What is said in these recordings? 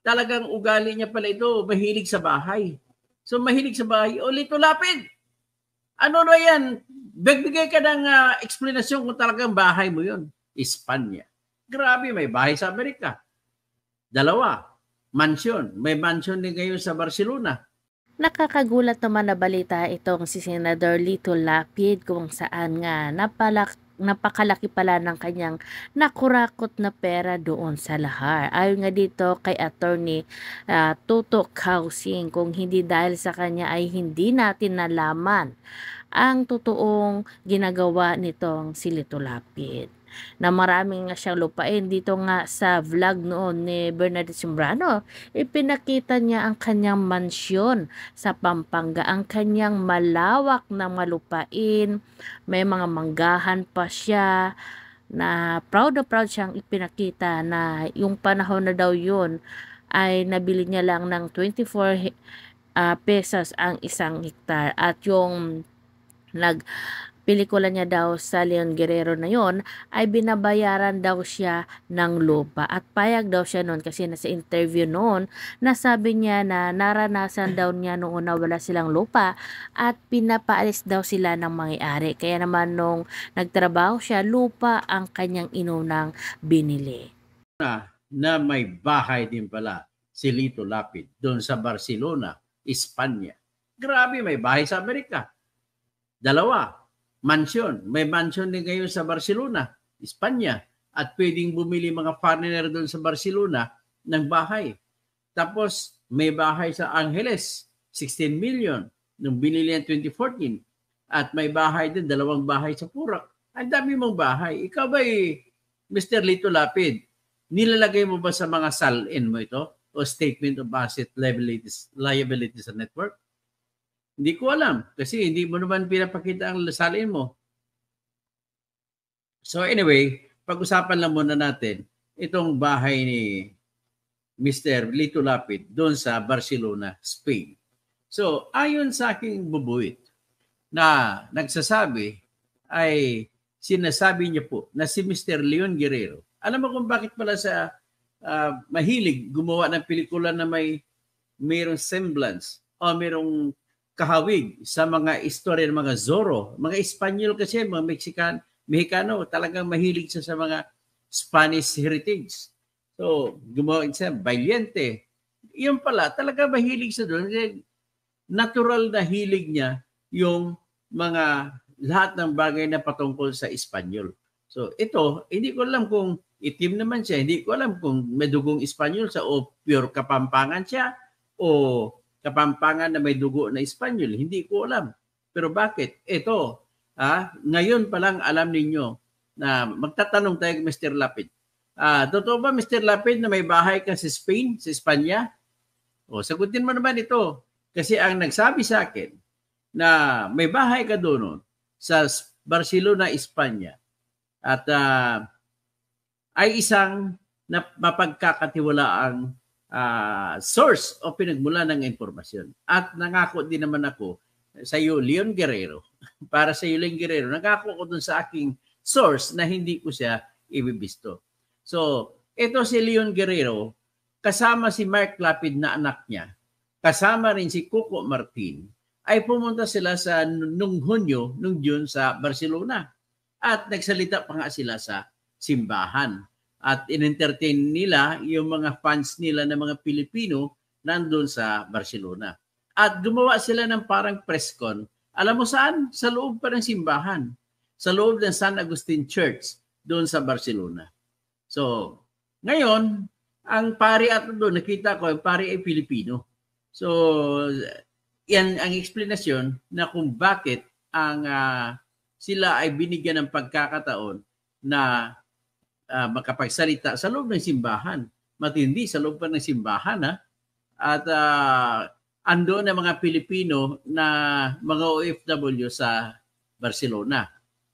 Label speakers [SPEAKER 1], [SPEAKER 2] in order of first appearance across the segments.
[SPEAKER 1] talagang ugali niya pala ito, mahilig sa bahay. So mahilig sa bahay, Lito Lapid, ano na yan? Bigay ka ng explanation kung talagang bahay mo yun. Espanya. Grabe, may bahay sa Amerika. 2, mansion. May mansion din ngayon sa Barcelona.
[SPEAKER 2] Nakakagulat naman na balita itong si Senador Lito Lapid kung saan nga napakalaki pala ng kanyang nakurakot na pera doon sa Lahar. Ayon nga dito kay Attorney Tuto Kausing, kung hindi dahil sa kanya ay hindi natin nalaman ang totoong ginagawa nitong si Lito Lapid, na maraming nga siyang lupain. Dito nga sa vlog noon ni Bernadette Sembrano, ipinakita niya ang kanyang mansyon sa Pampanga, ang kanyang malawak na malupain, may mga manggahan pa siya, na proud siyang ipinakita na yung panahon na daw yun ay nabili niya lang ng 24 pesos ang isang hektar, at yung pelikula niya daw sa Leon Guerrero na yon ay binabayaran daw siya ng lupa, at payag daw siya noon kasi nasa interview noon nasabi niya na naranasan daw niya noon na wala silang lupa at pinapaalis daw sila ng may-ari, kaya naman nung nagtrabaho siya, lupa ang kanyang inunang binili.
[SPEAKER 1] Na may bahay din pala si Lito Lapid doon sa Barcelona, Espanya. Grabe, may bahay sa Amerika. 2, mansion. May mansion din ngayon sa Barcelona, Espanya. At pwedeng bumili mga foreigner doon sa Barcelona ng bahay. Tapos may bahay sa Angeles, 16 million, nung binili yan 2014. At may bahay din, 2 bahay sa Purak. Ang dami mong bahay. Ikaw ba, Mr. Lito Lapid, nilalagay mo ba sa mga SALN mo ito? O Statement of Asset Liabilities and Network? Hindi ko alam kasi hindi mo naman pinapakita ang salin mo. So anyway, pag-usapan lang muna natin itong bahay ni Mr. Lito Lapid doon sa Barcelona, Spain. So ayon sa aking bubuit na nagsasabi ay sinasabi niya po na si Mr. Leon Guerrero. Alam mo kung bakit pala sa mahilig gumawa ng pelikula na mayroong semblance o mayroong kahawig sa mga istorya ng mga Zorro. Mga Espanyol kasi, mga Mexicano, talagang mahilig siya sa mga Spanish heritage. So, gumawa siya, Valiente. Yun pala, talaga mahilig siya doon. Natural na hilig niya yung mga lahat ng bagay na patungkol sa Espanyol. So, ito, hindi ko alam kung itim naman siya. Hindi ko alam kung may dugong Espanyol siya o pure Kapampangan siya o Kapampangan na may dugo na Espanyol. Hindi ko alam. Pero bakit? Ito, ngayon pa lang alam ninyo na magtatanong tayo kay Mr. Lapid. Totoo ba, Mr. Lapid, na may bahay ka sa Spain, sa Espanya? O, sagutin mo naman ito. Kasi ang nagsabi sa akin na may bahay ka doon sa Barcelona, Espanya at ay isang mapagkakatiwalaang source o pinagmula ng informasyon. At nangako din naman ako sa iyo, Leon Guerrero, para sa iyo, Leon Guerrero, nangako ko dun sa aking source na hindi ko siya ibibisto. So, ito si Leon Guerrero, kasama si Mark Lapid na anak niya, kasama rin si Coco Martin, ay pumunta sila sa nung June sa Barcelona. At nagsalita pa nga sila sa simbahan. At in-entertain nila yung mga fans nila na mga Pilipino nandun sa Barcelona. At gumawa sila ng parang press con. Alam mo saan? Sa loob pa ng simbahan. Sa loob ng San Agustin Church doon sa Barcelona. So, ngayon, ang pari at doon, nakita ko, ang pari ay Pilipino. So, yan ang explanation na kung bakit ang sila ay binigyan ng pagkakataon na makapagsalita sa loob ng simbahan. Matindi sa loob pa ng simbahan. At ando na mga Pilipino na mga OFW sa Barcelona.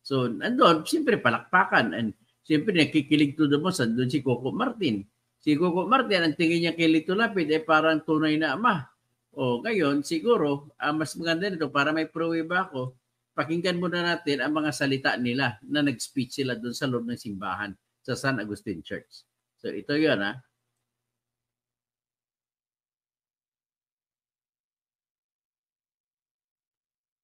[SPEAKER 1] So, andun, siyempre palakpakan. And siyempre nakikilig to the most. Andun si Coco Martin. Si Coco Martin, ang tingin niya kay Lito Lapid ay parang tunay na ama. O ngayon, siguro, mas maganda nito para may pruweba ako, pakinggan muna natin ang mga salita nila na nag-speech sila doon sa loob ng simbahan sa San Agustin Church. So ito yun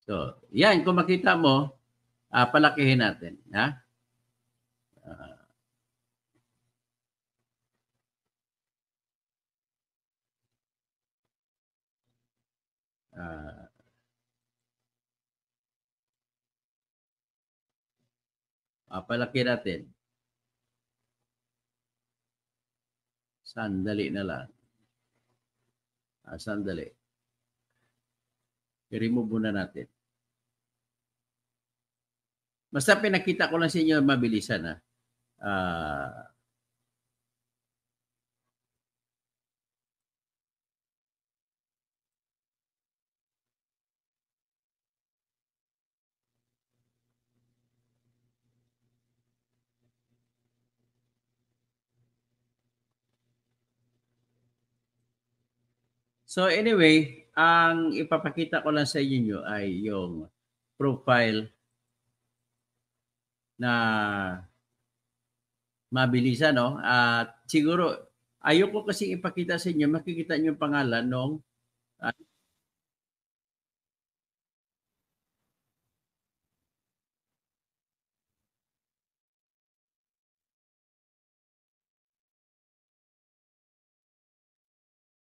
[SPEAKER 1] So, yan, kung makita mo, palakihin natin. Ha? Palaki natin. Sandali na lang. Sandali. I-remove muna natin. Basta pinakita ko lang sa inyo mabilisan. So anyway, ang ipapakita ko lang sa inyo ay yung profile na mabilisan, no? At siguro ayoko kasi ipakita sa inyo, makikita niyo yung pangalan nung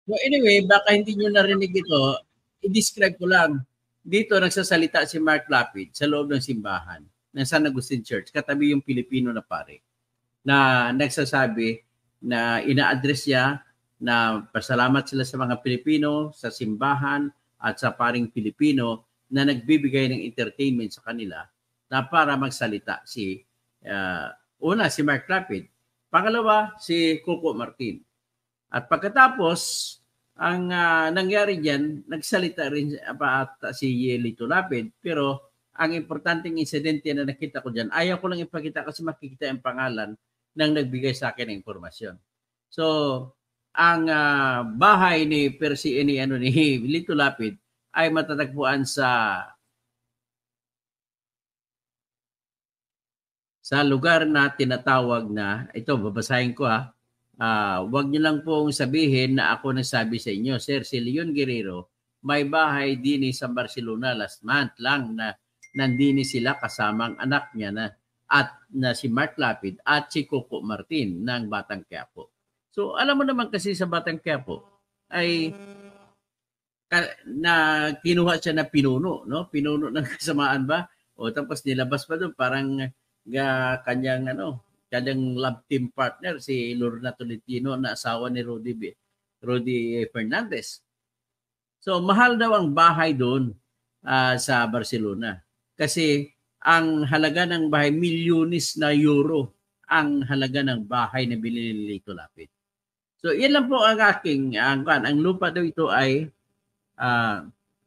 [SPEAKER 1] So anyway, baka hindi nyo narinig ito, i-describe ko lang. Dito nagsasalita si Mark Lapid sa loob ng simbahan ng San Agustin Church, katabi yung Pilipino na pare, na nagsasabi na ina-address niya na pasalamat sila sa mga Pilipino, sa simbahan at sa paring Pilipino na nagbibigay ng entertainment sa kanila na para magsalita una si Mark Lapid, pangalawa si Coco Martin. At pagkatapos, ang nangyari diyan, nagsalita rin si Lito Lapid, pero ang importanteng insidente na nakita ko diyan, ayaw ko lang ipakita kasi makikita ang pangalan ng nagbigay sa akin ng impormasyon. So, ang bahay ni Lito Lapid ay matatagpuan sa lugar na tinatawag na, ito babasahin ko wag niyo lang pong sabihin na ako nagsabi sa inyo. Sir, si Leon Guerrero, may bahay din sa Barcelona last month lang na nandini sila kasamang anak niya na si Mark Lapid at si Coco Martin ng Batang Quiapo. So alam mo naman kasi sa Batang Quiapo ay na kinuha siya na pinuno, no? Pinuno ng kasamaan ba? O tapos nilabas pa doon parang kanyang love team partner si Lorna Tolentino na asawa ni Rudy Fernandez. So mahal daw ang bahay doon sa Barcelona. Kasi ang halaga ng bahay, milyones na euro ang halaga ng bahay na binili ni Lito Lapid. So yan lang po ang aking, ang lupa daw ito ay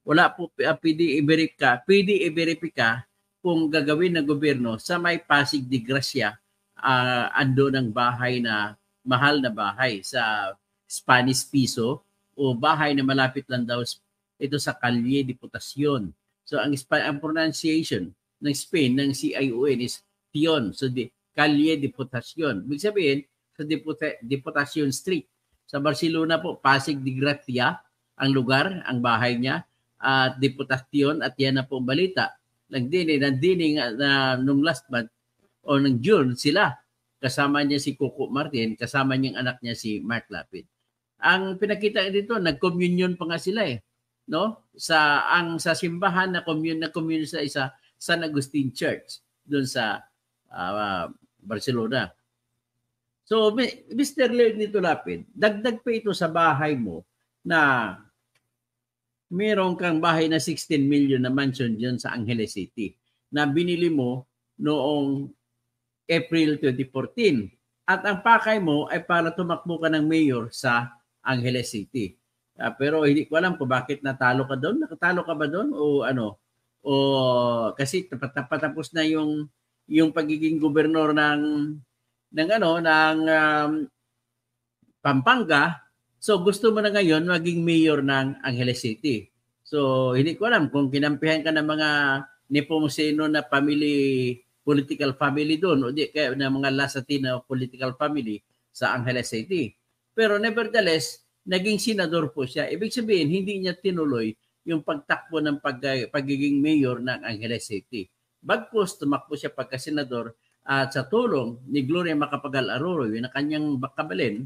[SPEAKER 1] wala po pwede i-verify kung gagawin ng gobyerno sa may Pasig de Gracia, ando ng bahay na mahal na bahay sa Spanish Piso o bahay na malapit lang daw ito sa Calle Diputación. So ang pronunciation ng Spain ng CION is Tion. So Calle Diputación. Ibig sabihin sa Diputación Street. Sa Barcelona po, Pasig de Gracia ang lugar, ang bahay niya, at Diputación, at yan na po ang balita. Nandini nung last month o ng June sila, kasama niya si Coco Martin, kasama niyang anak niya si Mark Lapid. Ang pinakita dito, nag-communion pa nga sila no? Sa simbahan na commune sa San Agustin Church doon sa Barcelona. So, Mr. Lito Lapid, dagdag pa ito sa bahay mo na meron kang bahay na 16 million na mansion diyan sa Angeles City na binili mo noong April 2014. At ang pakay mo ay para tumakbo ka ng mayor sa Angeles City. Pero hindi ko alam kung bakit natalo ka doon. Nakatalo ka ba doon o ano? O kasi patapos na yung pagiging gobernador ng Pampanga. So gusto mo na ngayon maging mayor ng Angeles City. So hindi ko alam kung kinampihan ka ng mga Nepomuceno na political family doon o di kaya ng mga Lasatino political family sa Angeles City. Pero nevertheless, naging senador po siya. Ibig sabihin, hindi niya tinuloy yung pagtakbo ng pagiging mayor ng Angeles City. Bagkus tumakbo siya pagka-senador at sa tulong ni Gloria Macapagal-Arroyo, yung kanyang kabalin,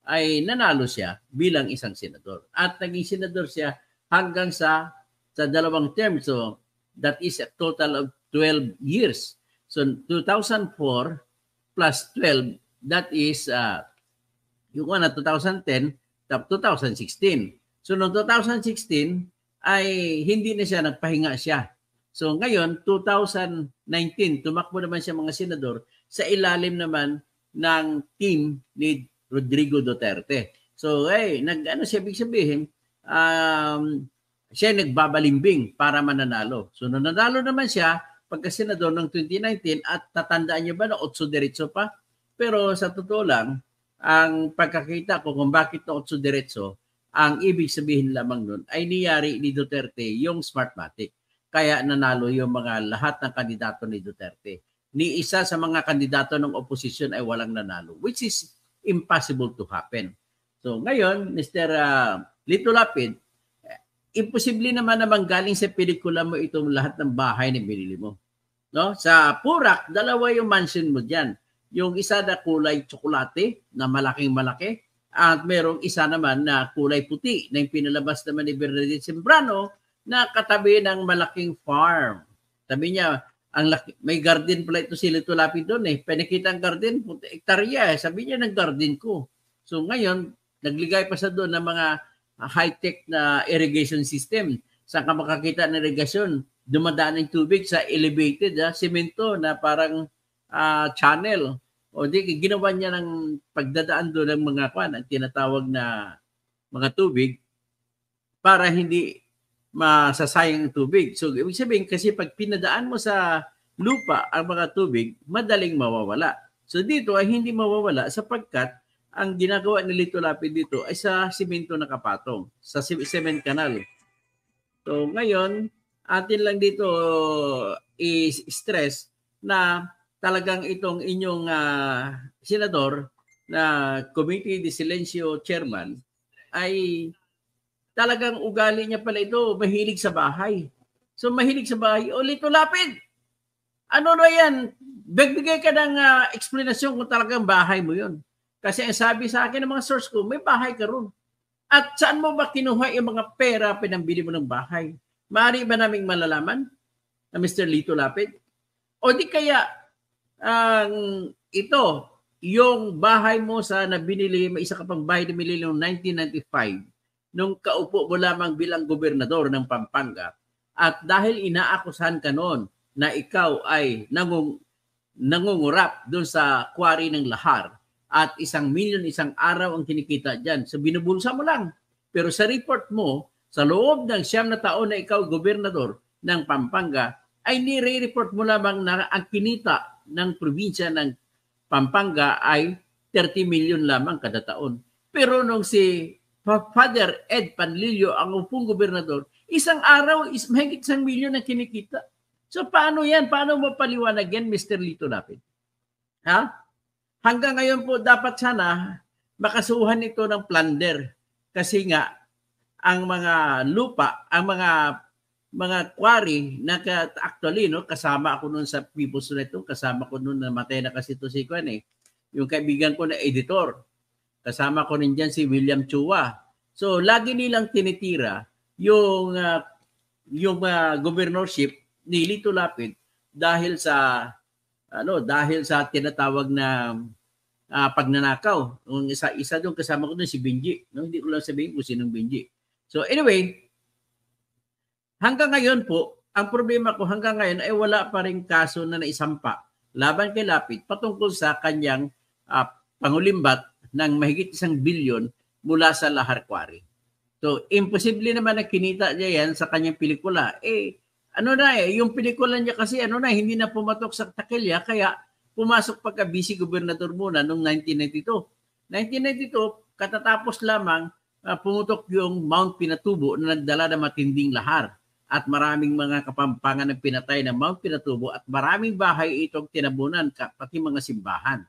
[SPEAKER 1] ay nanalo siya bilang isang senador. At naging senador siya hanggang sa 2 term. So that is a total of 12 years. So 2004 plus 12, that is yung 2010 2016. So noong 2016 ay hindi na siya nagpahinga siya. So ngayon 2019 tumakbo naman siya mga senador sa ilalim naman ng team ni Rodrigo Duterte. So nag-ano siya, ibig sabihin siya nagbabalimbing para mananalo. So nung nanalo naman siya pagka-senador ng 2019 at tatandaan niyo ba na 8 diretso pa? Pero sa totoo lang, ang pagkakita ko kung bakit na 8 diretso, ang ibig sabihin lamang nun ay niyari ni Duterte yung Smartmatic. Kaya nanalo yung mga lahat ng kandidato ni Duterte. Ni isa sa mga kandidato ng oposisyon ay walang nanalo, which is impossible to happen. So ngayon, Mr. Lito Lapid, imposible naman galing sa pelikula mo itong lahat ng bahay na binili mo. No? Sa Purak, 2 yung mansion mo diyan. Yung isa na kulay tsokolate na malaking-malaki at merong isa naman na kulay puti na yung pinalabas naman ni Bernadette Sembrano na katabi ng malaking farm. Sabi niya, may garden pala ito si Lito Lapid doon eh. Pinakita ang garden, hektarya eh. Sabi niya ng garden ko. So ngayon, nagligay pa sa doon ng mga high-tech na irrigation system. Saan ka makakita ng irrigation? Dumadaan ng tubig sa elevated semento na parang channel. O di, ginawa niya ng pagdadaan doon ng mga ang tinatawag na mga tubig para hindi masasayang ang tubig. So, ibig sabihin, kasi pag pinadaan mo sa lupa ang mga tubig, madaling mawawala. So, dito ay hindi mawawala sapagkat ang ginagawa ni Lito Lapid dito ay sa simento na kapatong, sa cement canal. So, ngayon, atin lang dito i-stress na talagang itong inyong senador na Committee de Silencio Chairman ay talagang ugali niya pala ito, mahilig sa bahay. So mahilig sa bahay, Lito Lapid, ano na yan? Bigay ka ng explanation kung talagang bahay mo yun. Kasi ang sabi sa akin ng mga source ko, may bahay ka ron. At saan mo ba kinuha yung mga pera pinambili mo ng bahay? Maaari ba naming malalaman na Mr. Lito Lapid? O di kaya ito, yung bahay mo sa binili, may isa ka pang bahay na binili noong 1995, nung kaupo mo lamang bilang gobernador ng Pampanga, at dahil inaakusahan ka noon na ikaw ay nangungurap doon sa quarry ng Lahar at 1 milyon isang araw ang kinikita dyan. So binubulsa mo lang. Pero sa report mo, sa loob ng 9 na taon na ikaw gobernador ng Pampanga, ay nire-report mo lamang na ang kinita ng probinsya ng Pampanga ay 30 milyon lamang kada taon. Pero nung si Father Ed Panlilio ang upong gobernador, isang araw is mahigit 1 milyon ang kinikita. So paano yan? Paano mo paliwanag yan, Mr. Lito Lapid? Ha? Hanggang ngayon po dapat sana makasuhan ito ng plunder. Kasi nga, ang mga lupa, ang mga quarry na actually, no, kasama ako noon sa People's Net, kasama ko noon, namatay na kasi ito si Kwan eh. Yung kaibigan ko na editor. Kasama ko rin dyan si William Chua. So, lagi nilang tinitira yung governorship ni Lito Lapid dahil sa tinatawag na pagnanakaw. Yung isa doon kasama ko doon si Benji. No? Hindi ko lang sabihin kung sinong Benji. So, anyway, hanggang ngayon po, ang problema ko hanggang ngayon ay wala pa rin kaso na naisampa laban kay Lapid patungkol sa kanyang pangulimbat ng mahigit 1 bilyon mula sa Lahar Quarry. So, imposible naman na kinita niya yan sa kanyang pelikula. Yung pelikula niya kasi hindi na pumatok sa takilya, kaya pumasok pagka vice gobernador muna noong 1992. 1992, katatapos lamang pumutok yung Mount Pinatubo na nagdala ng matinding lahar. At maraming mga kapampangan ng pinatay ng Mount Pinatubo at maraming bahay itong tinabunan, pati mga simbahan.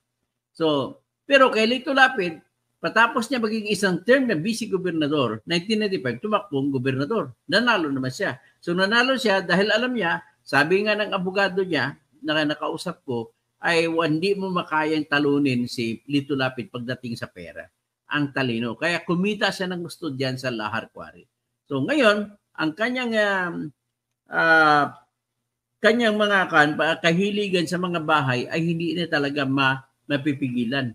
[SPEAKER 1] So, pero kay Lito Lapid, Patapos niya maging isang term na vice-gobernador, 1995, tumakbong gobernador. Nanalo naman siya. So nanalo siya dahil alam niya, sabi nga ng abogado niya, na nakausap ko, ay hindi mo makayang talunin si Lito Lapid pagdating sa pera. Ang talino. Kaya kumita siya ng gusto diyan sa Lahar Quarry. So ngayon, ang kanyang mga kahiligan sa mga bahay ay hindi na talaga mapipigilan.